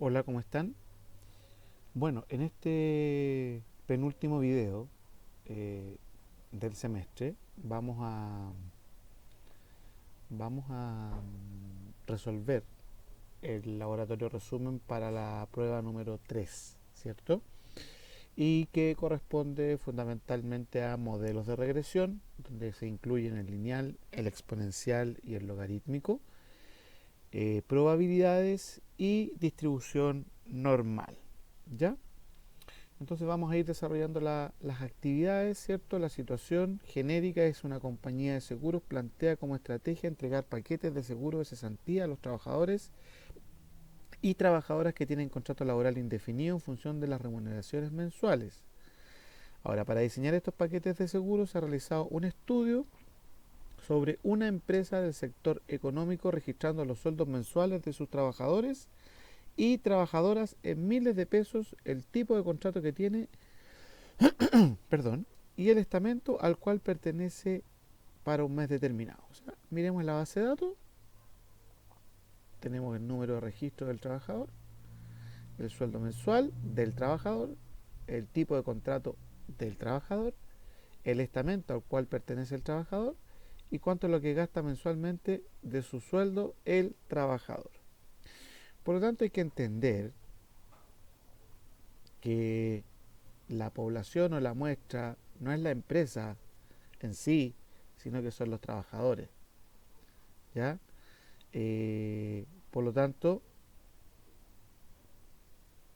Hola, ¿cómo están? Bueno, en este penúltimo video eh, del semestre vamos a resolver el laboratorio resumen para la prueba número 3, ¿cierto? Y que corresponde fundamentalmente a modelos de regresión, donde se incluyen el lineal, el exponencial y el logarítmico, probabilidades y distribución normal, ¿ya? Entonces vamos a ir desarrollando las actividades, ¿cierto? La situación genérica es una compañía de seguros plantea como estrategia entregar paquetes de seguro de cesantía a los trabajadores y trabajadoras que tienen contrato laboral indefinido en función de las remuneraciones mensuales. Ahora, para diseñar estos paquetes de seguro se ha realizado un estudio sobre una empresa del sector económico registrando los sueldos mensuales de sus trabajadores y trabajadoras en miles de pesos, el tipo de contrato que tiene, perdón, y el estamento al cual pertenece para un mes determinado. O sea, miremos la base de datos, tenemos el número de registro del trabajador, el sueldo mensual del trabajador, el tipo de contrato del trabajador, el estamento al cual pertenece el trabajador y cuánto es lo que gasta mensualmente de su sueldo el trabajador. Por lo tanto, hay que entender que la población o la muestra no es la empresa en sí, sino que son los trabajadores. ¿Ya? Por lo tanto,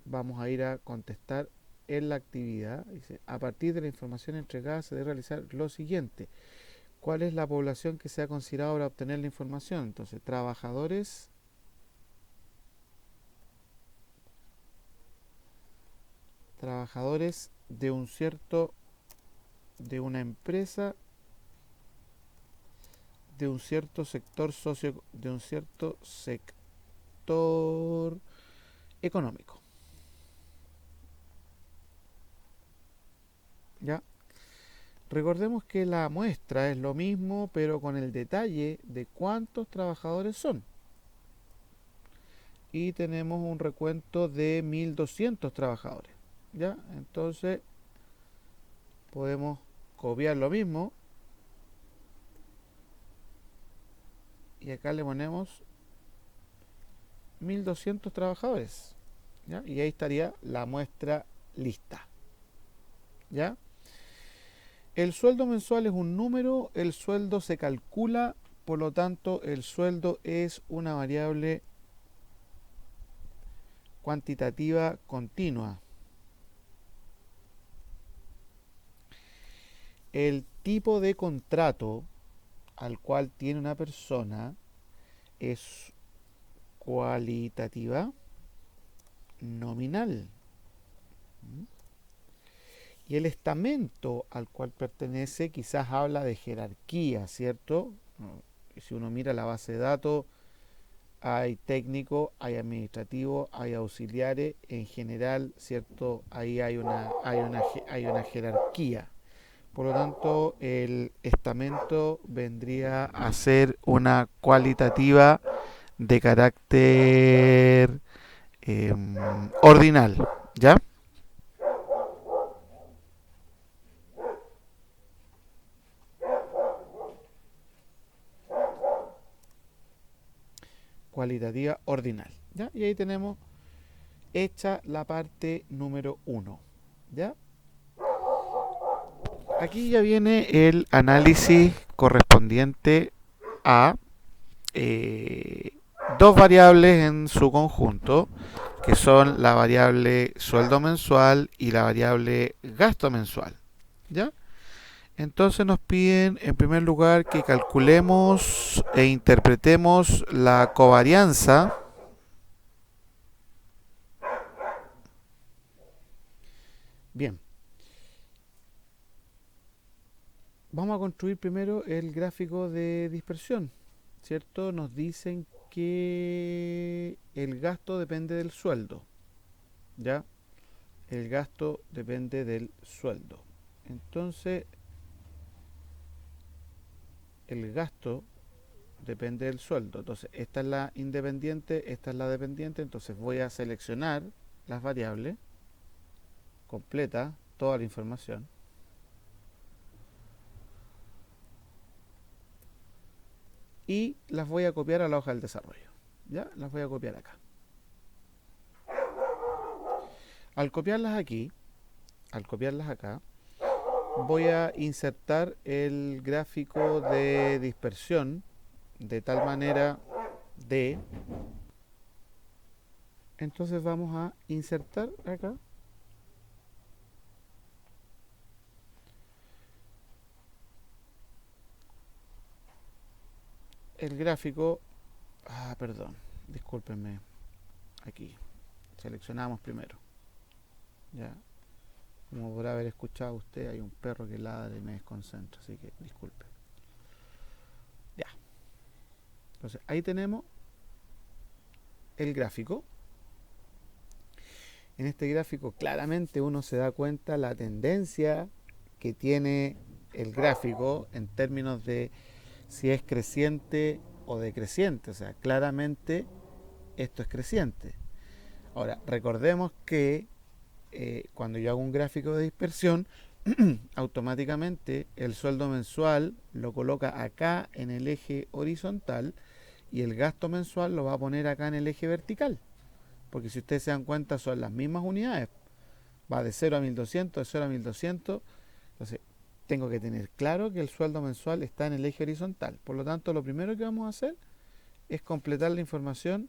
vamos a ir a contestar en la actividad. Dice, a partir de la información entregada se debe realizar lo siguiente. ¿Cuál es la población que se ha considerado para obtener la información? Entonces, trabajadores de una empresa, de un cierto sector de un cierto sector económico. ¿Ya? Recordemos que la muestra es lo mismo, pero con el detalle de cuántos trabajadores son. Y tenemos un recuento de 1200 trabajadores. ¿Ya? Entonces podemos copiar lo mismo y acá le ponemos 1200 trabajadores. ¿Ya? Y ahí estaría la muestra lista. ¿Ya? El sueldo mensual es un número, el sueldo se calcula, por lo tanto el sueldo es una variable cuantitativa continua. El tipo de contrato al cual tiene una persona es cualitativa nominal. Y el estamento al cual pertenece quizás habla de jerarquía, ¿cierto? Si uno mira la base de datos, hay técnico, hay administrativo, hay auxiliares, en general, ¿cierto? Ahí hay una jerarquía. Por lo tanto, el estamento vendría a ser una cualitativa de carácter ordinal, ¿ya? Cualitativa ordinal, ¿ya? Y ahí tenemos hecha la parte número uno, ¿ya? Aquí ya viene el análisis correspondiente a eh, dos variables en su conjunto, que son la variable sueldo mensual y la variable gasto mensual. ¿Ya? Entonces nos piden en primer lugar que calculemos e interpretemos la covarianza. Bien, vamos a construir primero el gráfico de dispersión, ¿cierto? Nos dicen que el gasto depende del sueldo, ¿ya? El gasto depende del sueldo. Entonces, el gasto depende del sueldo. Entonces, esta es la independiente, esta es la dependiente. Entonces voy a seleccionar las variables, completa toda la información. Y las voy a copiar a la hoja del desarrollo. Ya, las voy a copiar acá. Al copiarlas aquí, al copiarlas acá, voy a insertar el gráfico de dispersión de tal manera de... Entonces vamos a insertar acá el gráfico. Perdón, discúlpenme. Aquí seleccionamos primero. Ya, como podrá haber escuchado usted, hay un perro que ladra y me desconcentra, así que disculpe. Ya. Entonces ahí tenemos el gráfico. En este gráfico claramente uno se da cuenta la tendencia que tiene el gráfico en términos de si es creciente o decreciente. O sea, claramente esto es creciente. Ahora, recordemos que cuando yo hago un gráfico de dispersión, automáticamente el sueldo mensual lo coloca acá en el eje horizontal y el gasto mensual lo va a poner acá en el eje vertical. Porque si ustedes se dan cuenta son las mismas unidades. Va de 0 a 1200, de 0 a 1200. Entonces, tengo que tener claro que el sueldo mensual está en el eje horizontal. Por lo tanto, lo primero que vamos a hacer es completar la información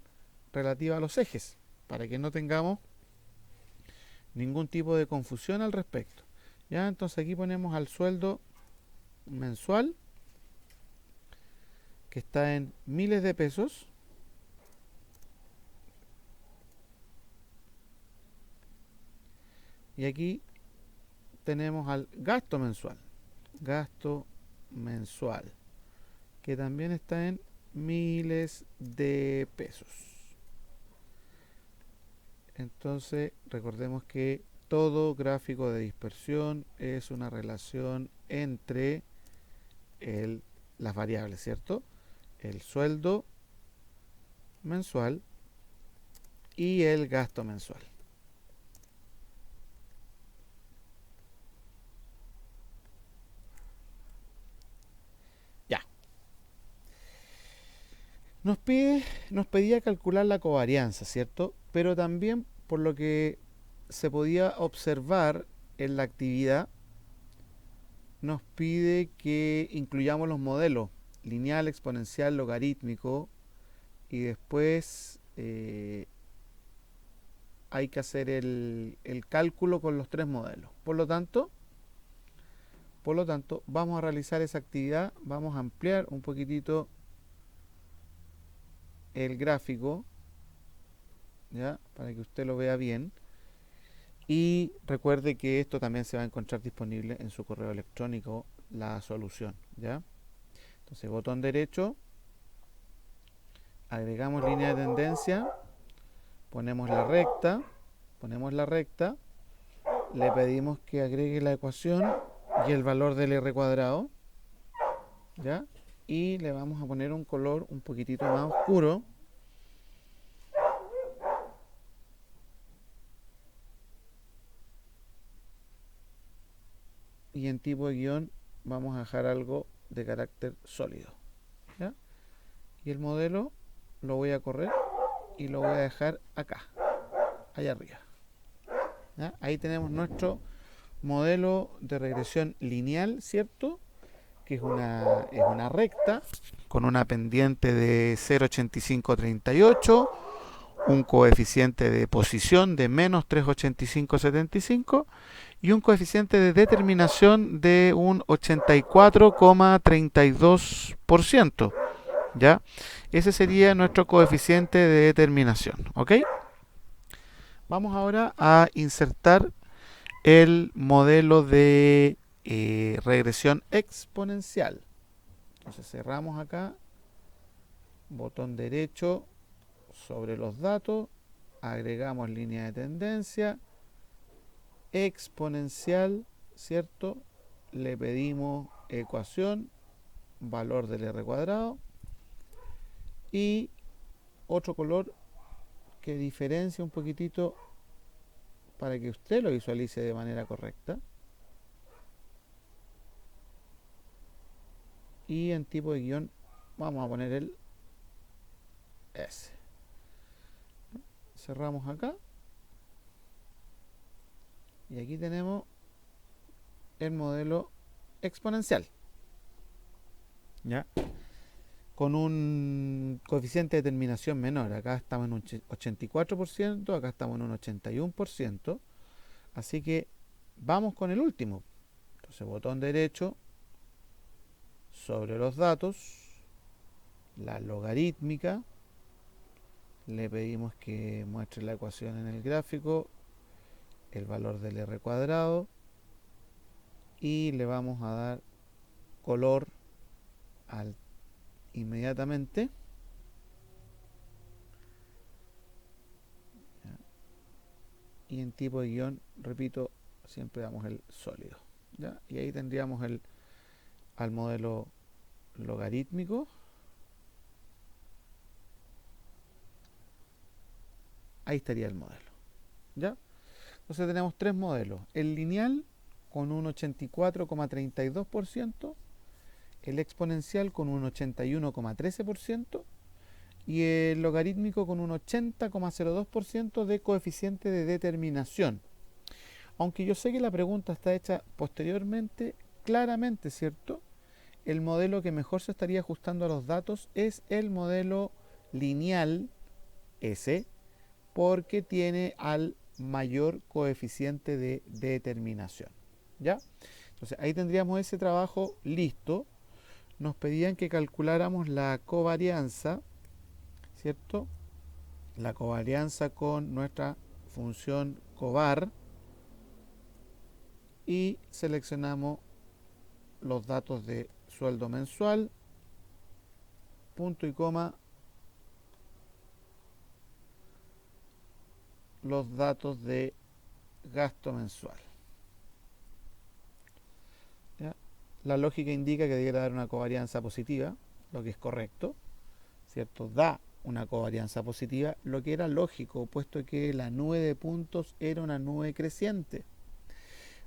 relativa a los ejes, para que no tengamos ningún tipo de confusión al respecto. Ya, entonces aquí ponemos al sueldo mensual, que está en miles de pesos. Y aquí tenemos al gasto mensual, que también está en miles de pesos. Entonces, recordemos que todo gráfico de dispersión es una relación entre las variables, ¿cierto? El sueldo mensual y el gasto mensual. Ya. Nos pedía calcular la covarianza, ¿cierto? Pero también, por lo que se podía observar en la actividad, nos pide que incluyamos los modelos lineal, exponencial, logarítmico, y después hay que hacer el cálculo con los tres modelos. Por lo tanto, vamos a realizar esa actividad. Vamos a ampliar un poquitito el gráfico, ¿ya? Para que usted lo vea bien. Y recuerde que esto también se va a encontrar disponible en su correo electrónico, la solución, ¿ya? Entonces, botón derecho, agregamos línea de tendencia, ponemos la recta, le pedimos que agregue la ecuación y el valor del r cuadrado, ¿ya? Y le vamos a poner un color un poquitito más oscuro. Y en tipo de guión vamos a dejar algo de carácter sólido, ¿ya? Y el modelo lo voy a correr y lo voy a dejar acá, allá arriba, ¿ya? Ahí tenemos nuestro modelo de regresión lineal, ¿cierto? Que es una recta con una pendiente de 0,8538, un coeficiente de posición de menos 3,8575 y un coeficiente de determinación de un 84,32%. ¿Ya? Ese sería nuestro coeficiente de determinación. ¿Ok? Vamos ahora a insertar el modelo de regresión exponencial. Entonces cerramos acá, botón derecho sobre los datos, agregamos línea de tendencia, exponencial, ¿cierto? Le pedimos ecuación, valor del r cuadrado, y otro color que diferencia un poquitito para que usted lo visualice de manera correcta. Y en tipo de guión vamos a poner el S. Cerramos acá. Y aquí tenemos el modelo exponencial. ¿Ya? Con un coeficiente de terminación menor. Acá estamos en un 84%, acá estamos en un 81%. Así que vamos con el último. Entonces, botón derecho sobre los datos, la logarítmica. Le pedimos que muestre la ecuación en el gráfico, el valor del R cuadrado, y le vamos a dar color inmediatamente. Y en tipo de guión, repito, siempre damos el sólido. ¿Ya? Y ahí tendríamos al modelo logarítmico. Ahí estaría el modelo. ¿Ya? Entonces tenemos tres modelos. El lineal con un 84,32%, el exponencial con un 81,13% y el logarítmico con un 80,02% de coeficiente de determinación. Aunque yo sé que la pregunta está hecha posteriormente, claramente, ¿cierto? El modelo que mejor se estaría ajustando a los datos es el modelo lineal S, porque tiene al mayor coeficiente de determinación. ¿Ya? Entonces ahí tendríamos ese trabajo listo. Nos pedían que calculáramos la covarianza, ¿cierto? La covarianza con nuestra función covar y seleccionamos los datos de sueldo mensual, punto y coma, los datos de gasto mensual. ¿Ya? La lógica indica que debiera dar una covarianza positiva, lo que es correcto, ¿cierto? Da una covarianza positiva, lo que era lógico, puesto que la nube de puntos era una nube creciente.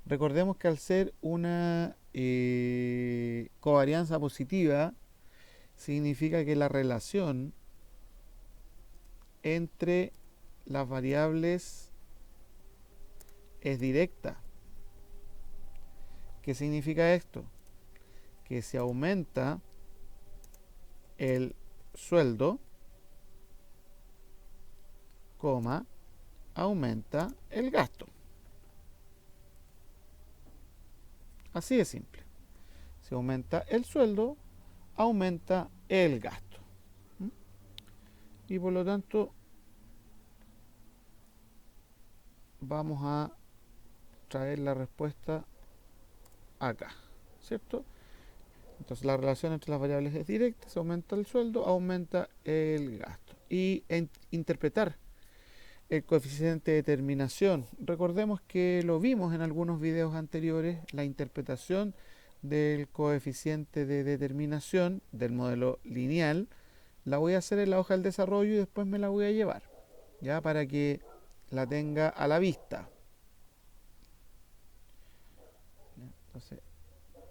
Recordemos que al ser una covarianza positiva, significa que la relación entre las variables es directa. ¿Qué significa esto? Que si aumenta el sueldo, coma, aumenta el gasto. Así de simple. Si aumenta el sueldo, aumenta el gasto. Y por lo tanto, vamos a traer la respuesta acá, ¿cierto? Entonces la relación entre las variables es directa, se aumenta el sueldo, aumenta el gasto. Y interpretar el coeficiente de determinación. Recordemos que lo vimos en algunos videos anteriores, la interpretación del coeficiente de determinación del modelo lineal. La voy a hacer en la hoja del desarrollo y después me la voy a llevar, ya para que la tenga a la vista. Entonces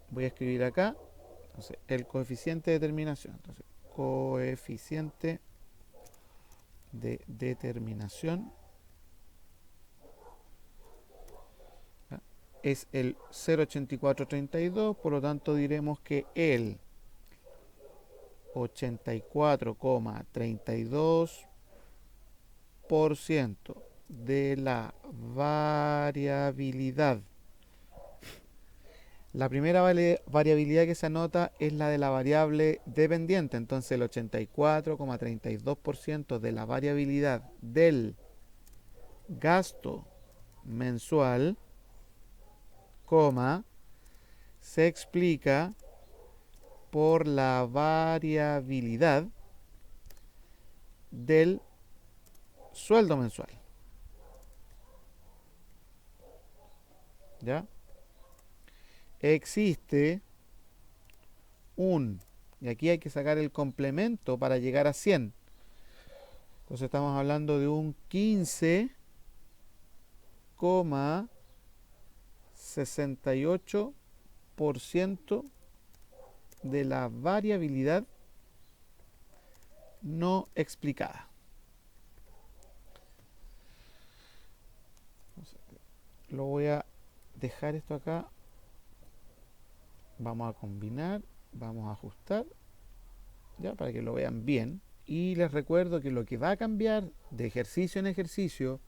voy a escribir acá. Entonces, el coeficiente de determinación. Entonces, coeficiente de determinación, ¿ya? Es el 0,8432, por lo tanto diremos que el 84,32% de la variabilidad. La primera variabilidad que se anota es la de la variable dependiente, entonces el 84,32% de la variabilidad del gasto mensual, se explica por la variabilidad del sueldo mensual. ¿Ya? Existe un Y aquí hay que sacar el complemento para llegar a 100. Entonces estamos hablando de un 15,68% de la variabilidad no explicada. Entonces, lo voy a dejar esto acá. Vamos a combinar, vamos a ajustar, ya para que lo vean bien. Y les recuerdo que lo que va a cambiar de ejercicio en ejercicio,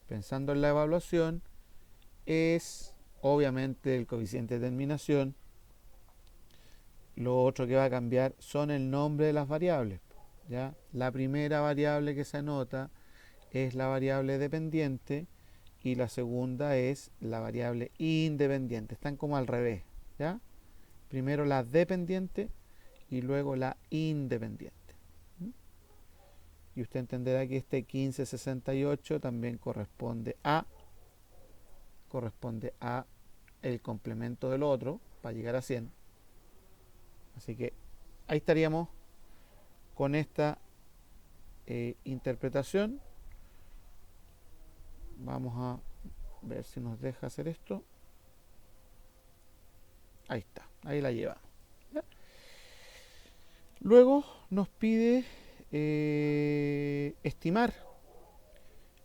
pensando en la evaluación, es obviamente el coeficiente de terminación. Lo otro que va a cambiar son el nombre de las variables. ¿Ya? La primera variable que se anota es la variable dependiente y la segunda es la variable independiente. Están como al revés. ¿Ya? Primero la dependiente y luego la independiente. Y usted entenderá que este 1568 también corresponde a el complemento del otro para llegar a 100. Así que ahí estaríamos con esta interpretación. Vamos a ver si nos deja hacer esto. Ahí está, ahí la llevamos. ¿Ya? Luego nos pide estimar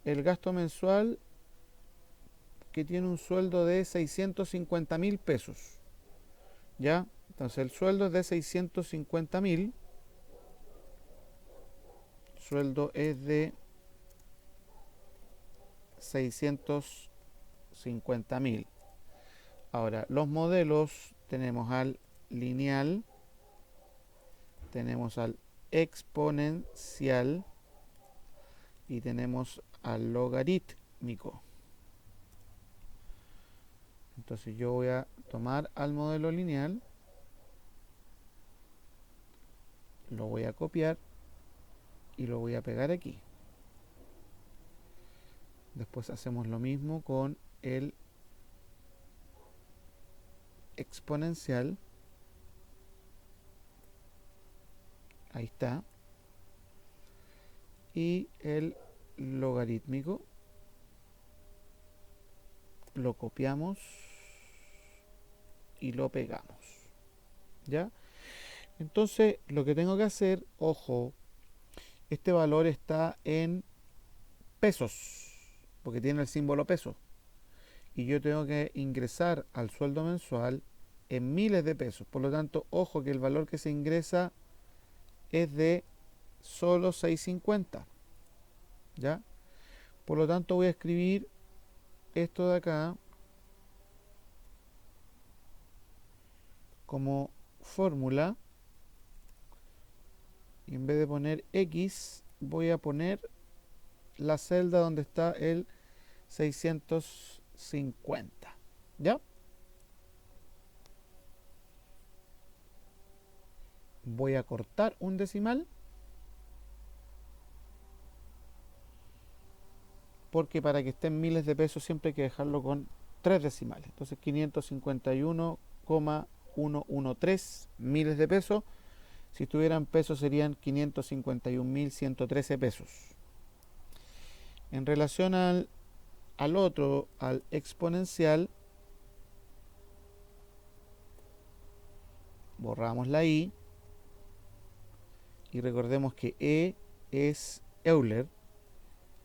el gasto mensual que tiene un sueldo de 650.000 pesos. ¿Ya? Entonces el sueldo es de 650.000. Sueldo es de 650.000. Ahora, los modelos tenemos al lineal, tenemos al exponencial y tenemos al logarítmico. Entonces yo voy a tomar al modelo lineal, lo voy a copiar y lo voy a pegar aquí. Después hacemos lo mismo con el exponencial. Ahí está. Y el logarítmico lo copiamos y lo pegamos. ¿Ya? Entonces lo que tengo que hacer, ojo, este valor está en pesos, porque tiene el símbolo peso. Y yo tengo que ingresar al sueldo mensual en miles de pesos. Por lo tanto, ojo que el valor que se ingresa es de solo 650. ¿Ya? Por lo tanto, voy a escribir esto de acá como fórmula. Y en vez de poner X, voy a poner la celda donde está el 650. ¿Ya? Voy a cortar un decimal, porque para que estén miles de pesos siempre hay que dejarlo con 3 decimales. Entonces 551,113 miles de pesos. Si estuvieran pesos serían 551.113 pesos. En relación al otro, al exponencial, borramos la I y recordemos que E es Euler,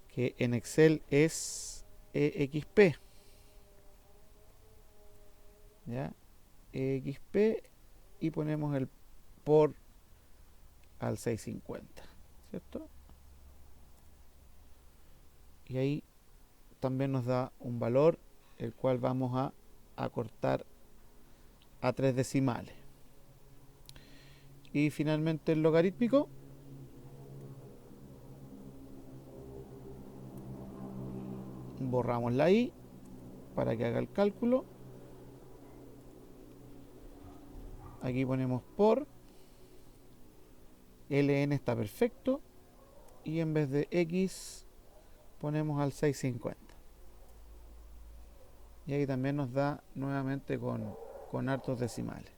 que en Excel es EXP. ¿Ya? EXP y ponemos el por al 650, ¿cierto? Y ahí también nos da un valor, el cual vamos a acortar a 3 decimales. Y finalmente el logarítmico, borramos la I para que haga el cálculo. Aquí ponemos por, ln está perfecto, y en vez de X ponemos al 650. Y ahí también nos da nuevamente con hartos decimales.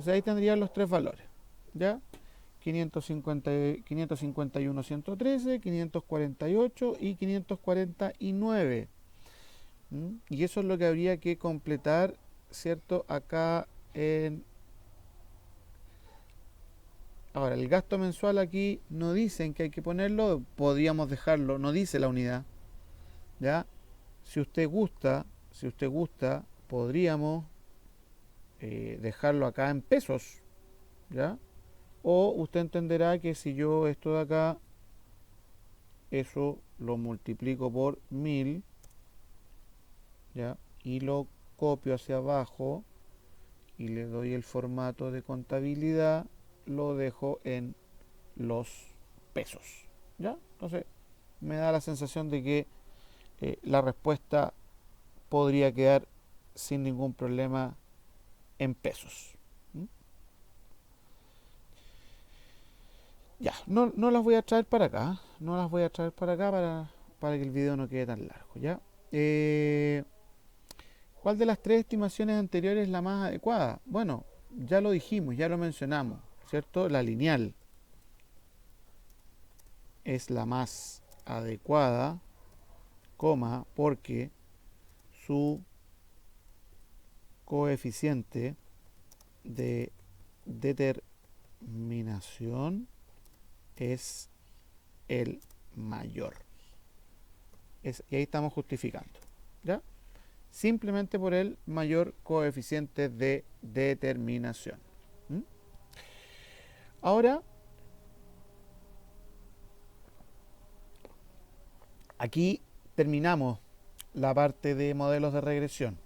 Entonces ahí tendrían los tres valores, ¿ya? 551.113, 548 y 549. Y eso es lo que habría que completar, ¿cierto? Acá en... Ahora, el gasto mensual aquí no dicen que hay que ponerlo, podríamos dejarlo, no dice la unidad, ¿ya? Si usted gusta, podríamos dejarlo acá en pesos, ¿ya? O usted entenderá que si yo esto de acá, eso lo multiplico por 1000, ¿ya? Y lo copio hacia abajo y le doy el formato de contabilidad, lo dejo en los pesos, ¿ya? Entonces me da la sensación de que la respuesta podría quedar sin ningún problema en pesos. Ya, no las voy a traer para acá, no las voy a traer para acá para que el video no quede tan largo, ¿ya? ¿Cuál de las tres estimaciones anteriores es la más adecuada? Bueno, ya lo dijimos, ya lo mencionamos, ¿cierto? La lineal es la más adecuada, coma, porque su coeficiente de determinación es el mayor. Y ahí estamos justificando, ¿ya? Simplemente por el mayor coeficiente de determinación. Ahora, aquí terminamos la parte de modelos de regresión.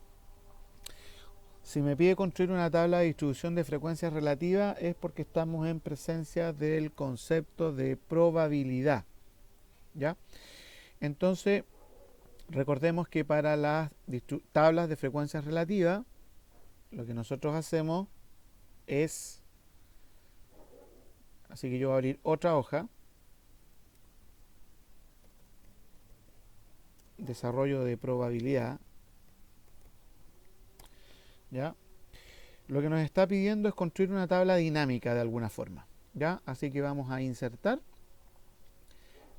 Si me pide construir una tabla de distribución de frecuencias relativas es porque estamos en presencia del concepto de probabilidad, ¿ya? Entonces, recordemos que para las tablas de frecuencias relativas, lo que nosotros hacemos es, así que yo voy a abrir otra hoja, desarrollo de probabilidad, ¿ya? Lo que nos está pidiendo es construir una tabla dinámica de alguna forma, ¿ya? Así que vamos a insertar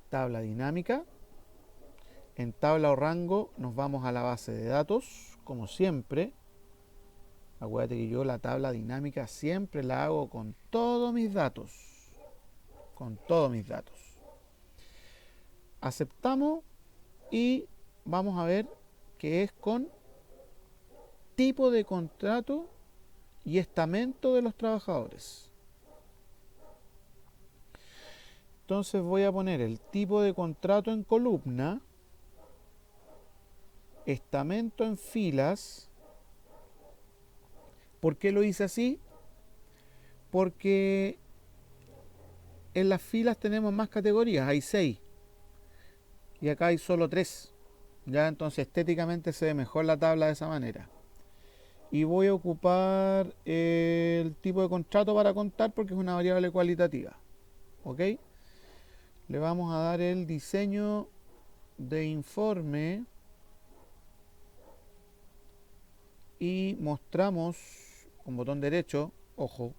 tabla dinámica. En tabla o rango nos vamos a la base de datos, como siempre. Acuérdate que yo la tabla dinámica siempre la hago con todos mis datos. Con todos mis datos. Aceptamos y vamos a ver que es con tipo de contrato y estamento de los trabajadores. Entonces voy a poner el tipo de contrato en columna, estamento en filas. ¿Por qué lo hice así? Porque en las filas tenemos más categorías, hay 6 y acá hay solo 3. Ya, entonces estéticamente se ve mejor la tabla de esa manera. Y voy a ocupar el tipo de contrato para contar porque es una variable cualitativa. ¿Ok? Le vamos a dar el diseño de informe y mostramos con botón derecho, ojo,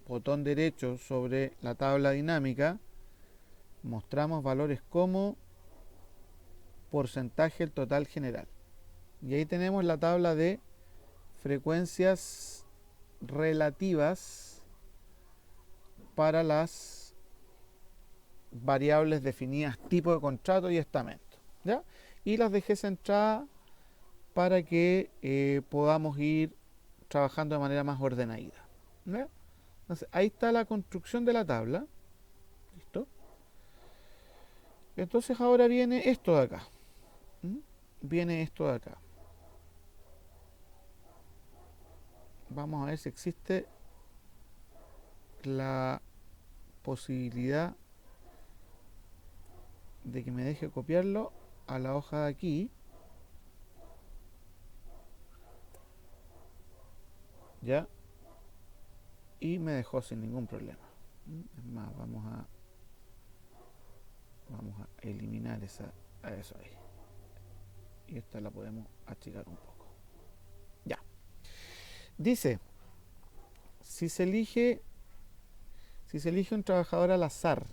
botón derecho sobre la tabla dinámica, mostramos valores como porcentaje del total general. Y ahí tenemos la tabla de frecuencias relativas para las variables definidas tipo de contrato y estamento, ¿ya? Y las dejé centradas para que podamos ir trabajando de manera más ordenadita, ¿ya? Entonces, ahí está la construcción de la tabla. ¿Listo? Entonces ahora viene esto de acá. Viene esto de acá. Vamos a ver si existe la posibilidad de que me deje copiarlo a la hoja de aquí. Ya. Y me dejó sin ningún problema. Es más, vamos a eliminar eso ahí. Y esta la podemos achicar un poco. Ya. Dice, si se elige un trabajador al azar,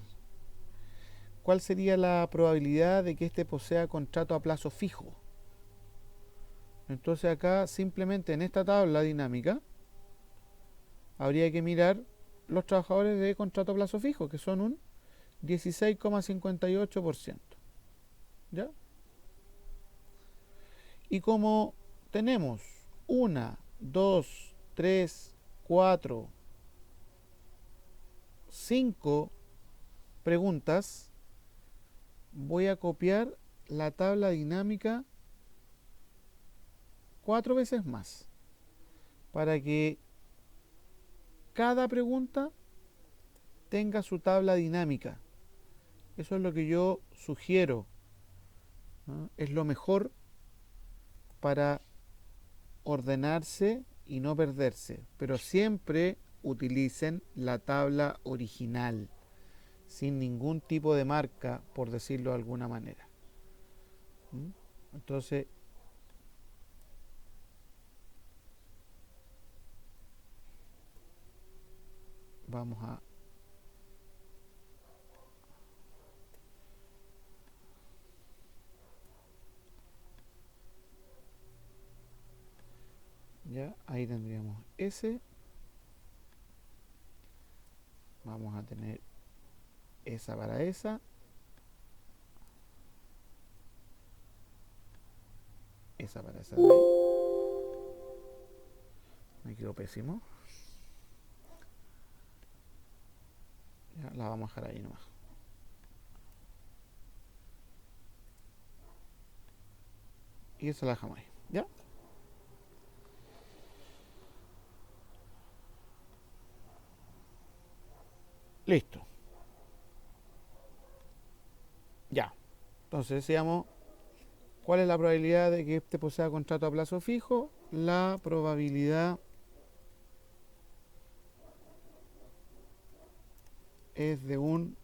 ¿cuál sería la probabilidad de que éste posea contrato a plazo fijo? Entonces acá simplemente en esta tabla dinámica habría que mirar los trabajadores de contrato a plazo fijo, que son un 16,58%. ¿Ya? Y como tenemos 1, 2, 3, 4, 5 preguntas, voy a copiar la tabla dinámica 4 veces más para que cada pregunta tenga su tabla dinámica. Eso es lo que yo sugiero, ¿no? Es lo mejor para ordenarse y no perderse, pero siempre utilicen la tabla original, sin ningún tipo de marca, por decirlo de alguna manera. Entonces, vamos a ya, ahí tendríamos ese. Vamos a tener esa para esa. Esa para esa de ahí. Me quedó pésimo. Ya, la vamos a dejar ahí nomás. Y esa la dejamos ahí. ¿Ya? Listo. Ya. Entonces decíamos, ¿cuál es la probabilidad de que este posea contrato a plazo fijo? La probabilidad es de un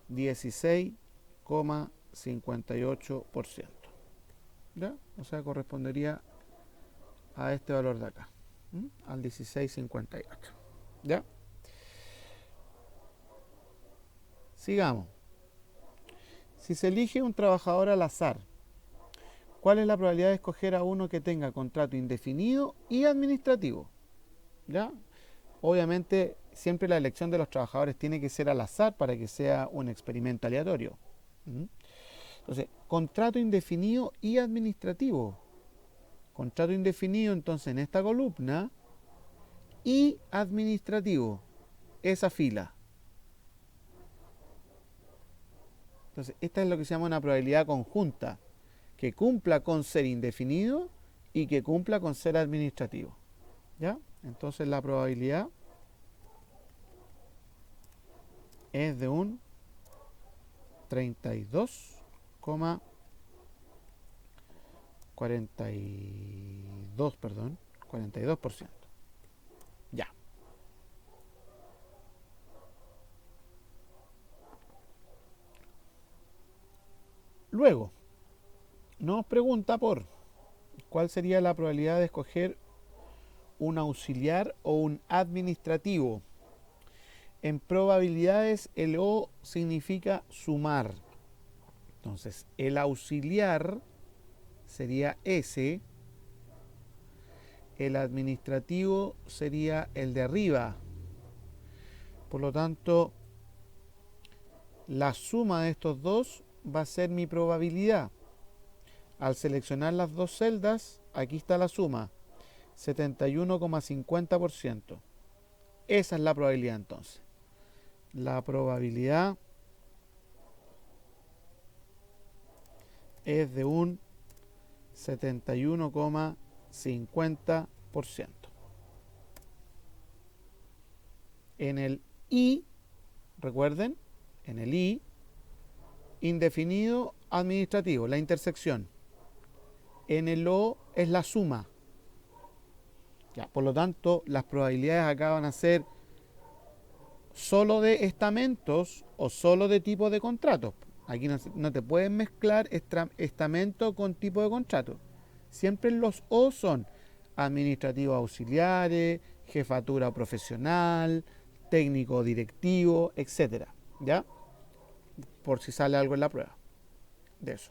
16,58%. ¿Ya? O sea, correspondería a este valor de acá, al 16,58. ¿Ya? Sigamos. Si se elige un trabajador al azar, ¿cuál es la probabilidad de escoger a uno que tenga contrato indefinido y administrativo? ¿Ya? Obviamente, siempre la elección de los trabajadores tiene que ser al azar para que sea un experimento aleatorio. Entonces, contrato indefinido y administrativo. Contrato indefinido, entonces, en esta columna, y administrativo, esa fila. Entonces, esta es lo que se llama una probabilidad conjunta, que cumpla con ser indefinido y que cumpla con ser administrativo. ¿Ya? Entonces, la probabilidad es de un 42%. Ya. Luego, nos pregunta por cuál sería la probabilidad de escoger un auxiliar o un administrativo. En probabilidades, el O significa sumar. Entonces, el auxiliar sería S, el administrativo sería el de arriba. Por lo tanto, la suma de estos dos va a ser mi probabilidad. Al seleccionar las dos celdas, aquí está la suma, 71,50%. Esa es la probabilidad entonces. La probabilidad es de un 71,50%. En el I, recuerden, en el I, indefinido administrativo, la intersección. En el O es la suma. Ya, por lo tanto, las probabilidades acá van a ser solo de estamentos o solo de tipo de contratos. Aquí no te pueden mezclar estamento con tipo de contrato. Siempre los O son administrativos auxiliares, jefatura profesional, técnico directivo, etcétera, ¿ya? Por si sale algo en la prueba de eso.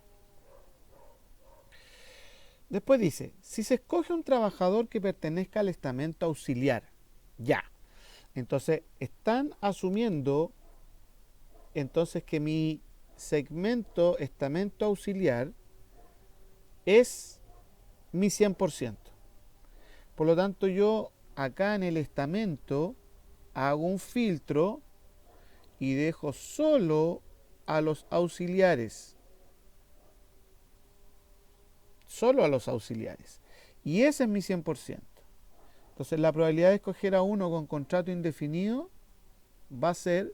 Después dice, si se escoge un trabajador que pertenezca al estamento auxiliar, ya. Entonces, están asumiendo entonces que mi segmento estamento auxiliar es mi 100%. Por lo tanto, yo acá en el estamento hago un filtro y dejo solo a los auxiliares. Solo a los auxiliares. Y ese es mi 100%. Entonces la probabilidad de escoger a uno con contrato indefinido va a ser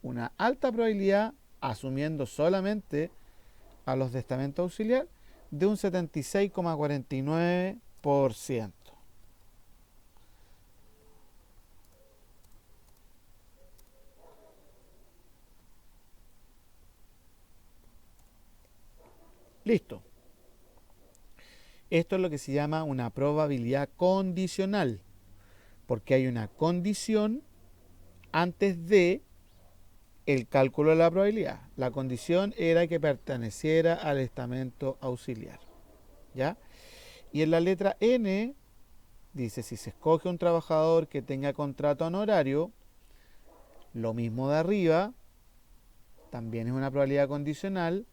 una alta probabilidad, asumiendo solamente a los de estamento auxiliar, de un 76,49%. Listo. Esto es lo que se llama una probabilidad condicional, porque hay una condición antes de el cálculo de la probabilidad. La condición era que perteneciera al estamento auxiliar, ¿ya? Y en la letra N dice, si se escoge un trabajador que tenga contrato honorario, lo mismo de arriba, también es una probabilidad condicional,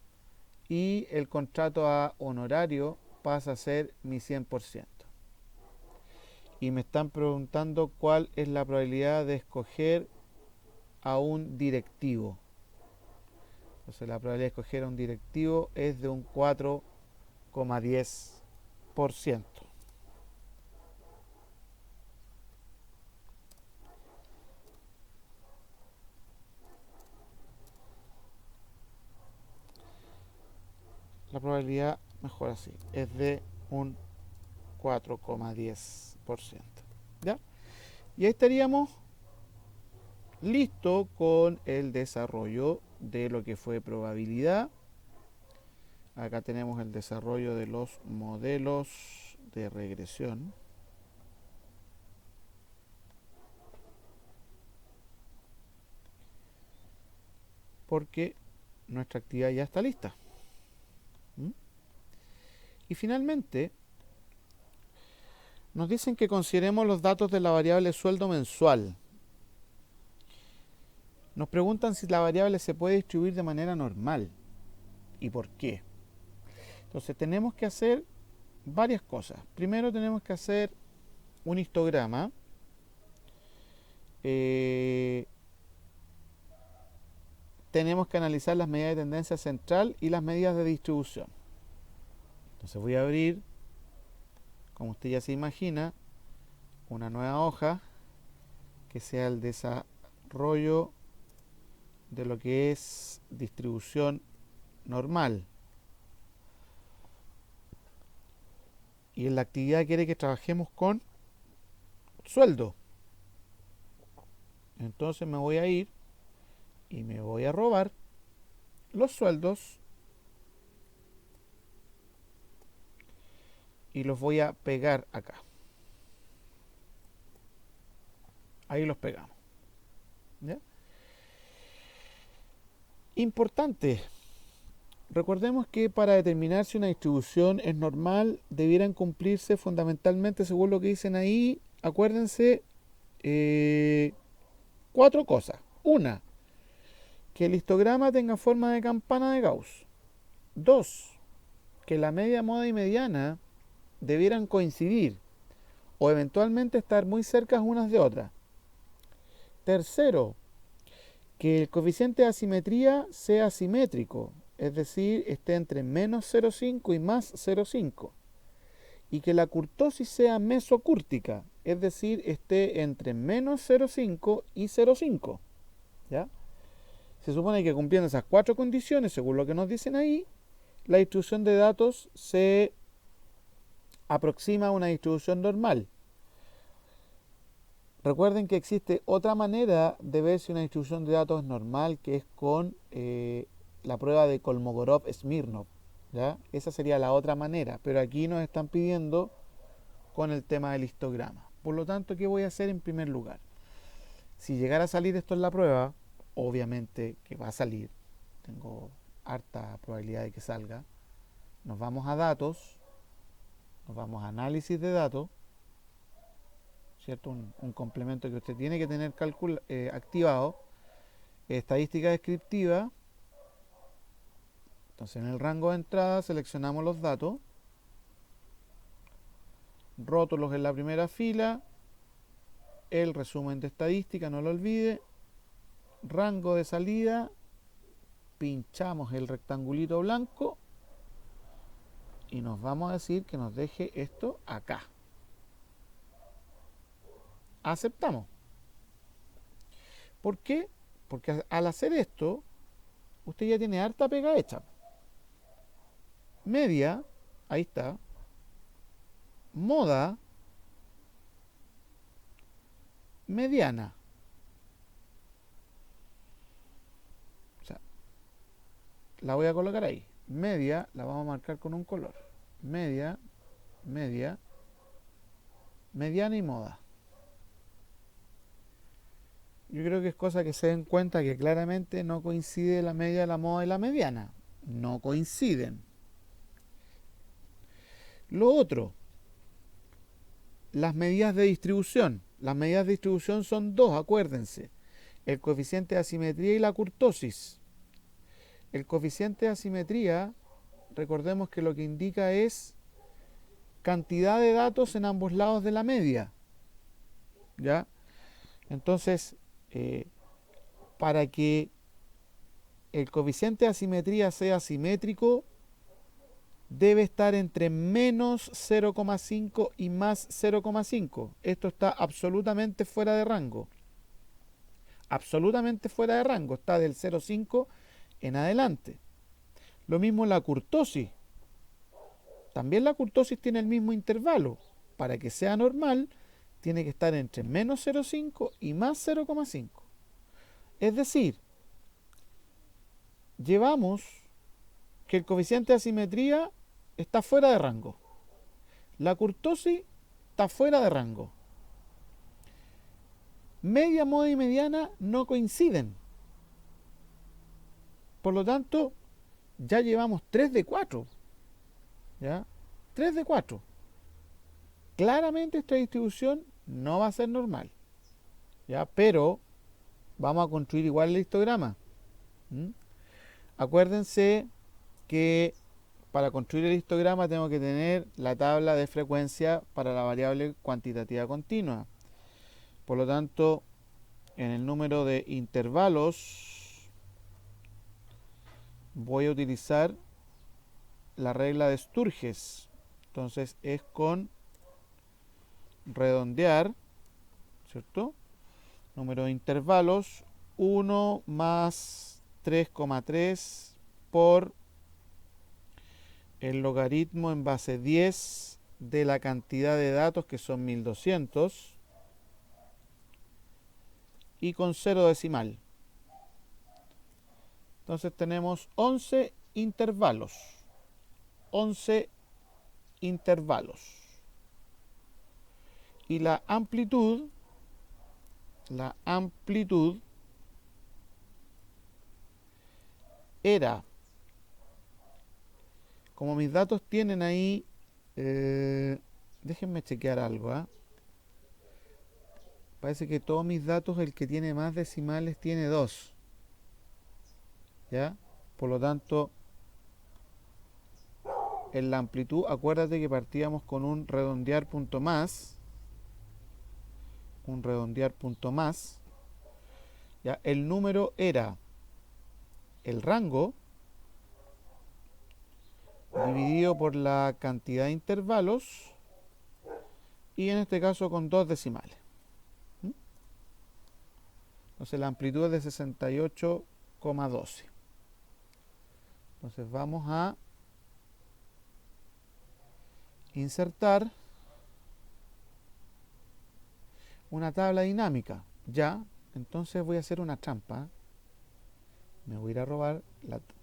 y el contrato a honorario pasa a ser mi 100%. Y me están preguntando cuál es la probabilidad de escoger a un directivo. Entonces la probabilidad de escoger a un directivo es de un 4,10%. La probabilidad, mejor así, es de un 4,10%. ¿Ya? Y ahí estaríamos listo con el desarrollo de lo que fue probabilidad. Acá tenemos el desarrollo de los modelos de regresión. Porque nuestra actividad ya está lista. ¿Mm? Y finalmente, nos dicen que consideremos los datos de la variable sueldo mensual. Nos preguntan si la variable se puede distribuir de manera normal y por qué. Entonces tenemos que hacer varias cosas. Primero tenemos que hacer un histograma. Tenemos que analizar las medidas de tendencia central y las medidas de distribución. Entonces voy a abrir, como usted ya se imagina, una nueva hoja que sea el desarrollo de lo que es distribución normal. Y en la actividad quiere que trabajemos con sueldo. Entonces me voy a ir y me voy a robar los sueldos y los voy a pegar acá. Ahí los pegamos. ¿Ya? Importante. Recordemos que para determinar si una distribución es normal, debieran cumplirse fundamentalmente, según lo que dicen ahí, acuérdense, 4 cosas. Una, que el histograma tenga forma de campana de Gauss. 2, que la media, moda y mediana debieran coincidir o eventualmente estar muy cerca unas de otras. Tercero, que el coeficiente de asimetría sea simétrico, es decir, esté entre menos 0,5 y más 0,5. Y que la kurtosis sea mesocúrtica, es decir, esté entre menos 0,5 y 0,5. ¿Ya? Se supone que cumpliendo esas 4 condiciones, según lo que nos dicen ahí, la distribución de datos se aproxima a una distribución normal. Recuerden que existe otra manera de ver si una distribución de datos es normal, que es con la prueba de Kolmogorov-Smirnov. ¿Ya? Esa sería la otra manera, pero aquí nos están pidiendo con el tema del histograma. Por lo tanto, ¿qué voy a hacer en primer lugar? Si llegara a salir esto en la prueba, obviamente que va a salir, tengo harta probabilidad de que salga, nos vamos a datos, nos vamos a análisis de datos, ¿cierto? Un complemento que usted tiene que tener activado, estadística descriptiva. Entonces en el rango de entrada seleccionamos los datos, rótulos en la primera fila, el resumen de estadística, no lo olvide, rango de salida, pinchamos el rectangulito blanco y nos vamos a decir que nos deje esto acá. Aceptamos. ¿Por qué? Porque al hacer esto, usted ya tiene harta pega hecha. Media, ahí está. Moda, mediana. O sea, la voy a colocar ahí. Media, la vamos a marcar con un color. Media, media, mediana y moda. Yo creo que es cosa que se den cuenta que claramente no coincide la media, la moda y la mediana. No coinciden. Lo otro, las medidas de distribución. Las medidas de distribución son dos, acuérdense. El coeficiente de asimetría y la kurtosis. El coeficiente de asimetría, recordemos que lo que indica es cantidad de datos en ambos lados de la media. ¿Ya? Entonces, para que el coeficiente de asimetría sea simétrico, debe estar entre menos 0,5 y más 0,5. Esto está absolutamente fuera de rango. Absolutamente fuera de rango. Está del 0,5 en adelante. Lo mismo la kurtosis. También la kurtosis tiene el mismo intervalo. Para que sea normal, tiene que estar entre menos 0,5 y más 0,5. Es decir, llevamos que el coeficiente de asimetría está fuera de rango. La kurtosis está fuera de rango. Media, moda y mediana no coinciden. Por lo tanto, ya llevamos 3 de 4. ¿Ya? 3 de 4. Claramente esta distribución no va a ser normal. ¿Ya? Pero vamos a construir igual el histograma. Acuérdense que para construir el histograma tengo que tener la tabla de frecuencia para la variable cuantitativa continua. Por lo tanto, en el número de intervalos voy a utilizar la regla de Sturges. Entonces es con redondear, ¿cierto? Número de intervalos 1 más 3,3 por el logaritmo en base 10 de la cantidad de datos, que son 1200, y con 0 decimal. Entonces tenemos 11 intervalos. 11 intervalos. Y la amplitud era, como mis datos tienen ahí, déjenme chequear algo, ¿eh? Parece que todos mis datos, el que tiene más decimales tiene 2. ¿Ya? Por lo tanto, en la amplitud, acuérdate que partíamos con un redondear punto más. Un redondear punto más. ¿Ya? El número era el rango dividido por la cantidad de intervalos, y en este caso con 2 decimales. Entonces la amplitud es de 68,12. Entonces vamos a insertar una tabla dinámica. Ya, entonces voy a hacer una trampa. Me voy a ir a robar,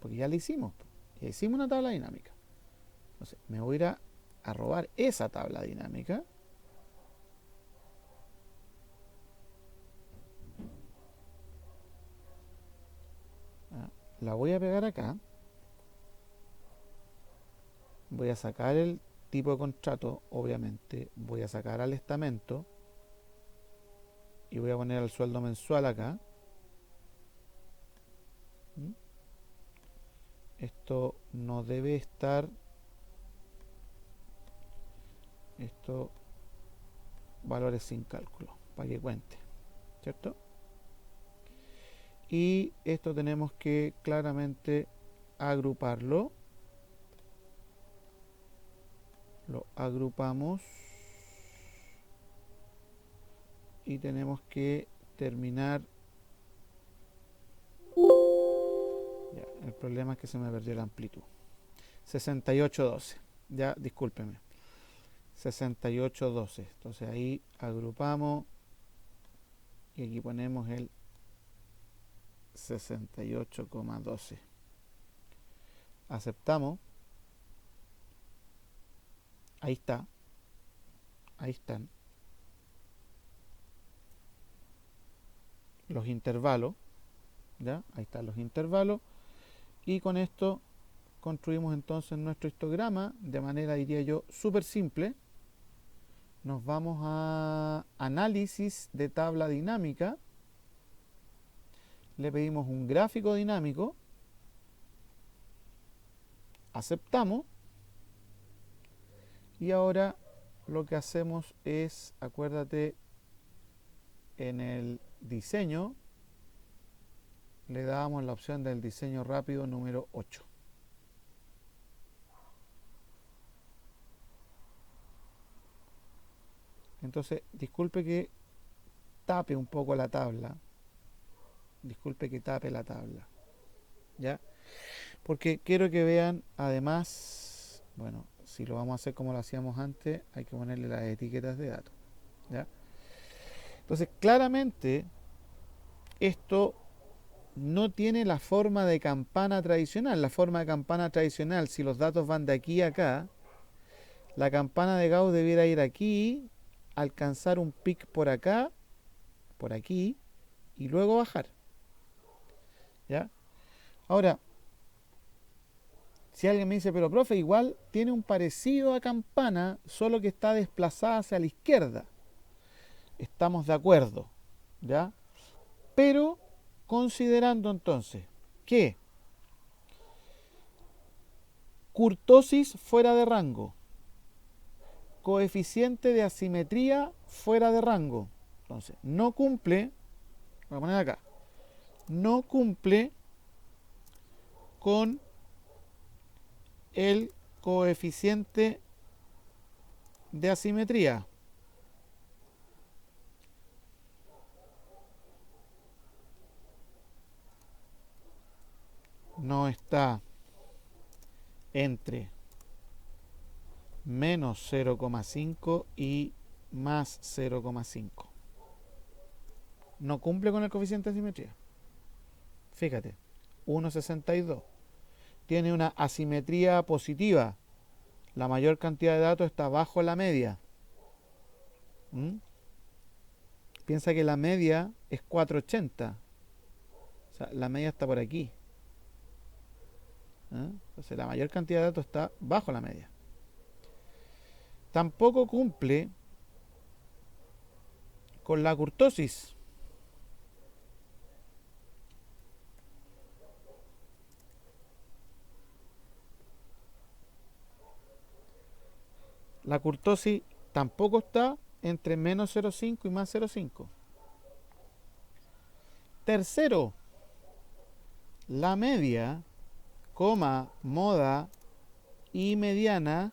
porque ya la hicimos. Ya hicimos una tabla dinámica. Entonces me voy a ir a robar esa tabla dinámica. la voy a pegar acá. Voy a sacar el tipo de contrato, obviamente. Voy a sacar al estamento. Y voy a poner el sueldo mensual acá. Esto no debe estar. Esto, valores sin cálculo, para que cuente, ¿cierto? Y esto tenemos que claramente agruparlo. Lo agrupamos. Y tenemos que terminar. Ya, el problema es que se me perdió la amplitud. 6812. Ya, discúlpeme. 6812. Entonces ahí agrupamos. Y aquí ponemos el 68,12. Aceptamos. Ahí está. Ahí están los intervalos. ¿Ya? Ahí están los intervalos. Y con esto construimos entonces nuestro histograma de manera, diría yo, súper simple. Nos vamos a análisis de tabla dinámica. Le pedimos un gráfico dinámico. Aceptamos. Y ahora lo que hacemos es, acuérdate, en el diseño, le damos la opción del diseño rápido número 8. Entonces, disculpe que tape un poco la tabla. Disculpe que tape la tabla. ¿Ya? Porque quiero que vean, además, bueno, si lo vamos a hacer como lo hacíamos antes, hay que ponerle las etiquetas de datos. ¿Ya? Entonces, claramente, esto no tiene la forma de campana tradicional. La forma de campana tradicional, si los datos van de aquí a acá, la campana de Gauss debiera ir aquí, alcanzar un pic por acá, por aquí, y luego bajar. ¿Ya? Ahora, si alguien me dice, pero profe, igual tiene un parecido a campana, solo que está desplazada hacia la izquierda. Estamos de acuerdo, ¿ya? Pero considerando entonces que kurtosis fuera de rango, coeficiente de asimetría fuera de rango, entonces no cumple, voy a poner acá, no cumple con el coeficiente de asimetría. No está entre menos 0,5 y más 0,5. No cumple con el coeficiente de asimetría. Fíjate, 1,62. Tiene una asimetría positiva. La mayor cantidad de datos está bajo la media. Piensa que la media es 480. O sea, la media está por aquí. Entonces la mayor cantidad de datos está bajo la media. Tampoco cumple con la kurtosis. La kurtosis tampoco está entre menos 0,5 y más 0,5. Tercero, la media, moda y mediana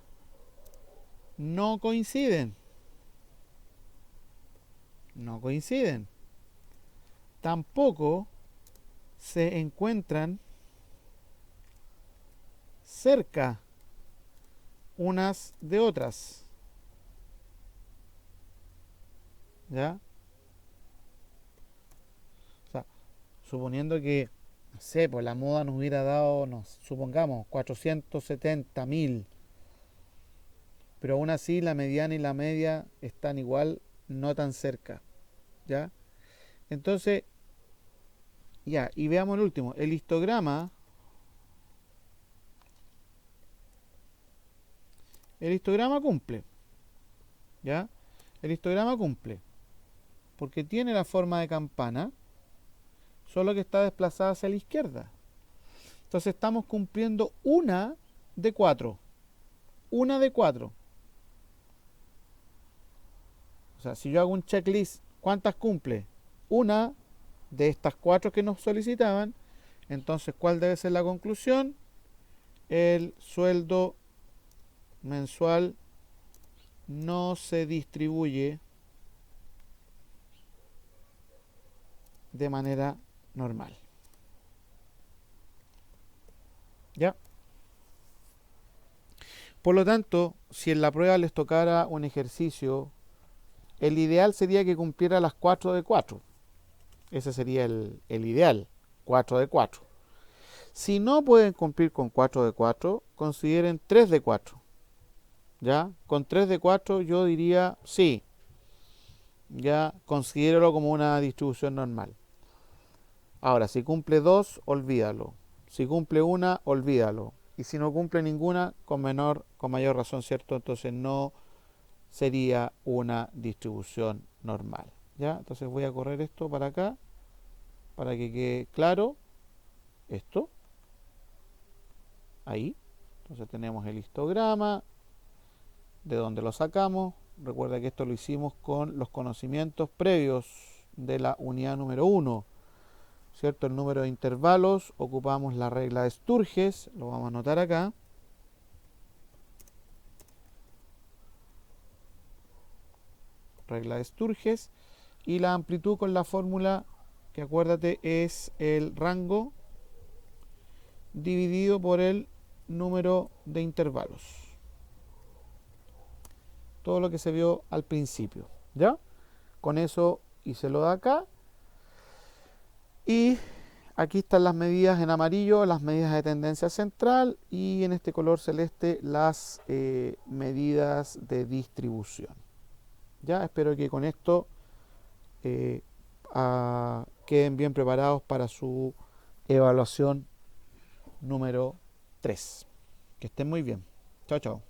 no coinciden. No coinciden. Tampoco se encuentran cerca unas de otras. ¿Ya? O sea, suponiendo que, no sé, pues la moda nos hubiera dado, supongamos, 470.000. Pero aún así la mediana y la media están igual, no tan cerca. ¿Ya? Entonces, ya, y veamos el último. El histograma El histograma cumple, ¿ya? El histograma cumple, porque tiene la forma de campana, solo que está desplazada hacia la izquierda. Entonces estamos cumpliendo una de 4. Una de 4. O sea, si yo hago un checklist, ¿cuántas cumple? Una de estas 4 que nos solicitaban. Entonces, ¿cuál debe ser la conclusión? El sueldo mensual no se distribuye de manera normal. ¿Ya? Por lo tanto, si en la prueba les tocara un ejercicio, el ideal sería que cumpliera las 4 de 4. Ese sería el ideal, 4 de 4. Si no pueden cumplir con 4 de 4, consideren 3 de 4. ¿Ya? Con 3 de 4 yo diría sí. Ya considéralo como una distribución normal. Ahora, si cumple 2, olvídalo. Si cumple una, olvídalo. Y si no cumple ninguna, con mayor razón, ¿cierto? Entonces no sería una distribución normal. ¿Ya? Entonces voy a correr esto para acá, para que quede claro esto. Ahí. Entonces tenemos el histograma, de donde lo sacamos. Recuerda que esto lo hicimos con los conocimientos previos de la unidad número 1. ¿Cierto? El número de intervalos, ocupamos la regla de Sturges, lo vamos a anotar acá. Regla de Sturges. Y la amplitud con la fórmula, que acuérdate es el rango dividido por el número de intervalos. Todo lo que se vio al principio. ¿Ya? Con eso hice lo de acá. Y aquí están las medidas en amarillo, las medidas de tendencia central, y en este color celeste las medidas de distribución. Ya, espero que con esto queden bien preparados para su evaluación número 3. Que estén muy bien. Chao, chao.